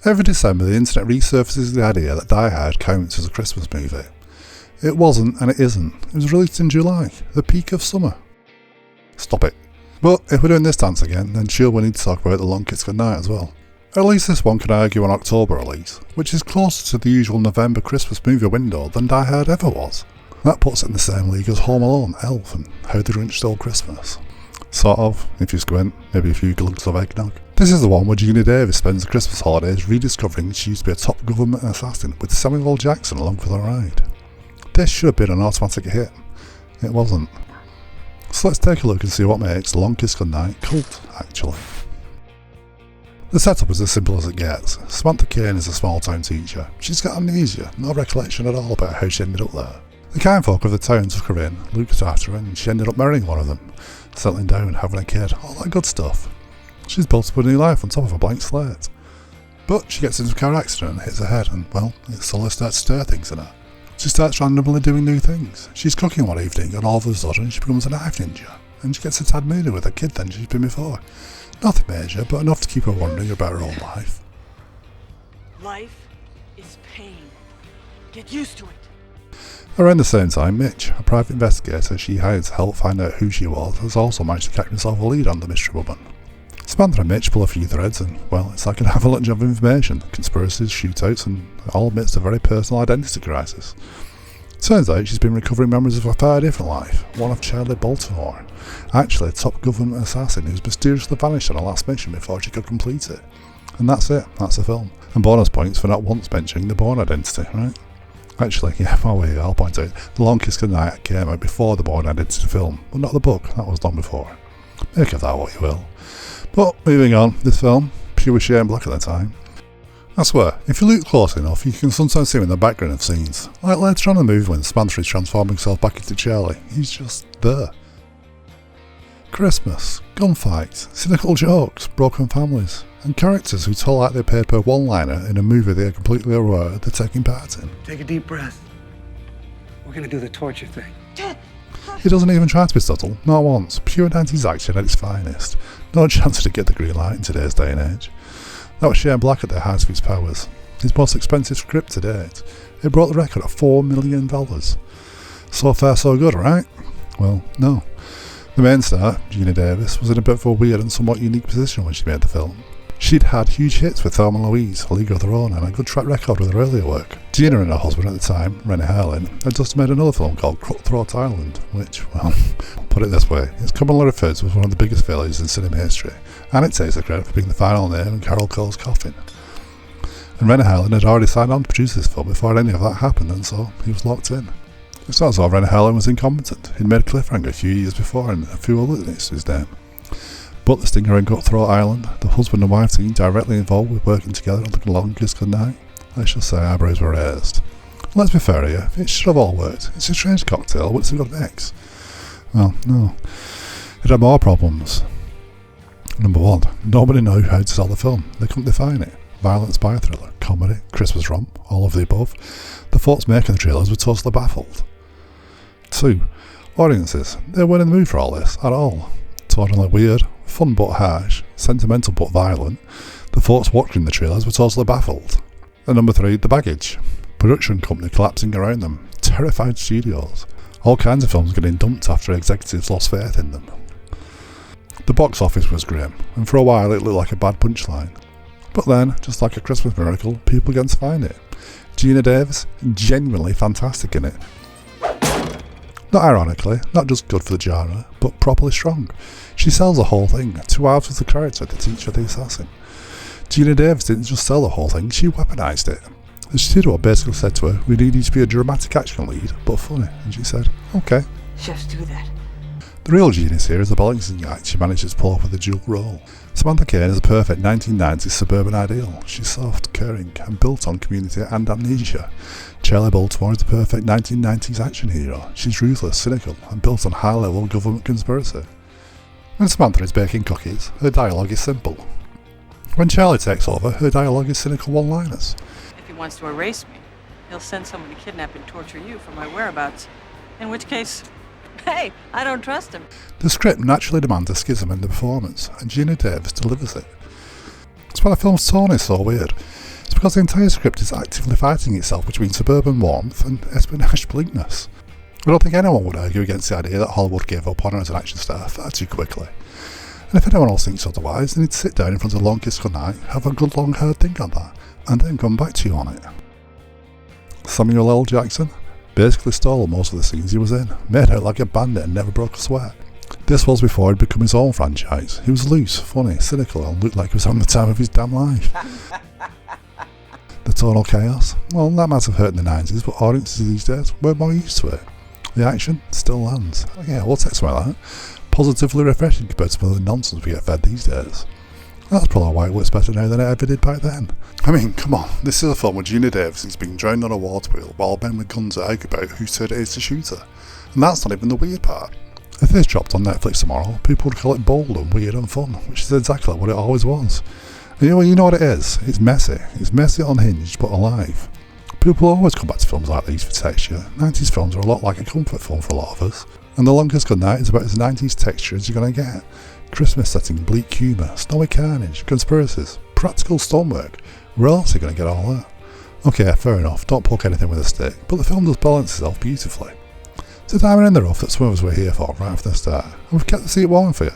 Every December the internet resurfaces the idea that Die Hard counts as a Christmas movie. It wasn't and it isn't. It was released in July, the peak of summer. Stop it. But if we're doing this dance again, then sure we need to talk about The Long Kiss Goodnight as well. At least this one can argue an October release, which is closer to the usual November Christmas movie window than Die Hard ever was. That puts it in the same league as Home Alone, Elf and How the Grinch Stole Christmas. Sort of, if you squint, maybe a few glugs of eggnog. This is the one where Geena Davis spends the Christmas holidays rediscovering she used to be a top government assassin with Samuel L. Jackson along for the ride. This should have been an automatic hit. It wasn't. So let's take a look and see what makes The Long Kiss Goodnight cult, actually. The setup is as simple as it gets. Samantha Cain is a small town teacher. She's got amnesia, no recollection at all about how she ended up there. The kind folk of the town took her in, looked after her, and she ended up marrying one of them, settling down, having a kid, all that good stuff. She's built up a new life on top of a blank slate. But she gets into a car accident and hits her head, and well, it slowly starts to stir things in her. She starts randomly doing new things. She's cooking one evening and all of a sudden she becomes a knife ninja, and she gets a tad moodier with a kid than she's been before. Nothing major, but enough to keep her wondering about her own life. Life is pain. Get used to it. Around the same time, Mitch, a private investigator she hired to help find out who she was, has also managed to catch himself a lead on the mystery woman. Samantha and Mitch pull a few threads and, well, it's like an avalanche of information, conspiracies, shootouts, and all amidst a very personal identity crisis. Turns out she's been recovering memories of a far different life, one of Charlie Baltimore, actually a top government assassin who's mysteriously vanished on her last mission before she could complete it. And that's it, that's the film. And bonus points for not once mentioning the Bourne Identity, right? Actually, yeah, while we're here, I'll point out, The Long Kiss Goodnight came out before the Bourne Identity film, but not the book, that was done before. Make of that what you will. But moving on, this film, pure Shane Black at the time. I swear, if you look close enough, you can sometimes see him in the background of scenes. Like later on in the movie when Samantha is transforming himself back into Charlie, he's just there. Christmas, gunfights, cynical jokes, broken families, and characters who tell like they paid per one-liner in a movie they are completely aware they're taking part in. Take a deep breath. We're gonna do the torture thing. He doesn't even try to be subtle, not once. Pure 90s action at its finest. No chance to get the green light in today's day and age. That was Shane Black at the height of his powers. His most expensive script to date. It broke the record at $4 million. So far so good, right? Well, no. The main star, Geena Davis, was in a bit of a weird and somewhat unique position when she made the film. She'd had huge hits with Thelma and Louise, A League of Their Own, and a good track record with her earlier work. Geena and her husband at the time, Rennie Harlin, had just made another film called Cutthroat Island, which, well, put it this way, it's commonly referred to as one of the biggest failures in cinema history, and it takes the credit for being the final name in Carol Cole's coffin. And Rennie Harlin had already signed on to produce this film before any of that happened, and so he was locked in. It's not as though Rennie Harlin was incompetent. He'd made Cliffhanger a few years before and a few other things to his name. But the stinger in Cutthroat Island, the husband and wife team directly involved with working together on The Long Kiss Goodnight, let's just say eyebrows were raised. Let's be fair here, it should have all worked. It's a strange cocktail, what's it got an X? Well, no. It had more problems. Number one, nobody knew how to sell the film. They couldn't define it. Violent spy thriller, comedy, Christmas romp, all of the above. The folks making the trailers were totally baffled. 2. Audiences, they weren't in the mood for all this, at all. Totally weird, fun but harsh, sentimental but violent. The folks watching the trailers were totally baffled. And number 3, the baggage. Production company collapsing around them, terrified studios. All kinds of films getting dumped after executives lost faith in them. The box office was grim, and for a while it looked like a bad punchline. But then, just like a Christmas miracle, people began to find it. Geena Davis, genuinely fantastic in it. Not ironically, not just good for the genre, but properly strong. She sells the whole thing, 2 hours with the character, the teacher, the assassin. Geena Davis didn't just sell the whole thing, she weaponised it. The studio basically said to her, we need you to be a dramatic action lead, but funny, and she said, okay. Chefs do that. The real genius here is the balancing act she manages to pull off with a dual role. Samantha Cain is a perfect 1990s suburban ideal. She's soft, caring, and built on community and amnesia. Charlie Baltimore is the perfect 1990s action hero. She's ruthless, cynical, and built on high-level government conspiracy. When Samantha is baking cookies, her dialogue is simple. When Charlie takes over, her dialogue is cynical one-liners. If he wants to erase me, he'll send someone to kidnap and torture you for my whereabouts. In which case, hey, I don't trust him. The script naturally demands a schism in the performance, and Geena Davis delivers it. That's why the film's tone is so weird. because the entire script is actively fighting itself between suburban warmth and espionage bleakness. I don't think anyone would argue against the idea that Hollywood gave up on her as an action star far too quickly. And if anyone else thinks otherwise, then he'd sit down in front of Long Kiss Goodnight, have a good long hard think on that, and then come back to you on it. Samuel L. Jackson basically stole most of the scenes he was in, made out like a bandit and never broke a sweat. This was before he'd become his own franchise. He was loose, funny, cynical, and looked like he was having the time of his damn life. The tonal chaos? Well, that might have hurt in the 90s, but audiences these days were more used to it. The action still lands. Yeah, we'll take some of that. Positively refreshing compared to the nonsense we get fed these days. That's probably why it works better now than it ever did back then. I mean, come on, this is a film where Gina Davis is being drowned on a water wheel while men with guns argue about whose turn it is to shoot her. And that's not even the weird part. If this dropped on Netflix tomorrow, people would call it bold and weird and fun, which is exactly what it always was. And you know what it is? It's messy. It's messy, unhinged, but alive. People always come back to films like these for texture. 90s films are a lot like a comfort film for a lot of us. And The Long Kiss Goodnight is about as 90s texture as you're going to get. Christmas setting, bleak humour, snowy carnage, conspiracies, practical stonework. Where else are you going to get all that? Okay, fair enough, don't poke anything with a stick, but the film does balance itself beautifully. It's a diamond in the rough that some of us were here for right after the start, and we've kept the seat warm for you.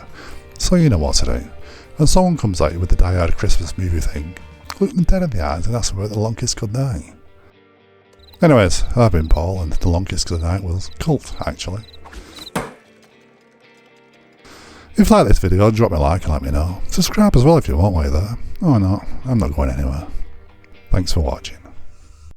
So you know what to do. When someone comes at you with the die-hard Christmas movie thing, look them dead in the eyes and ask them about The Long Kiss Goodnight. Anyways, I've been Paul, and The Long Kiss Goodnight was cult, actually. If you like this video, drop me a like and let me know. Subscribe as well if you want while you're there. Oh no, I'm not going anywhere. Thanks for watching.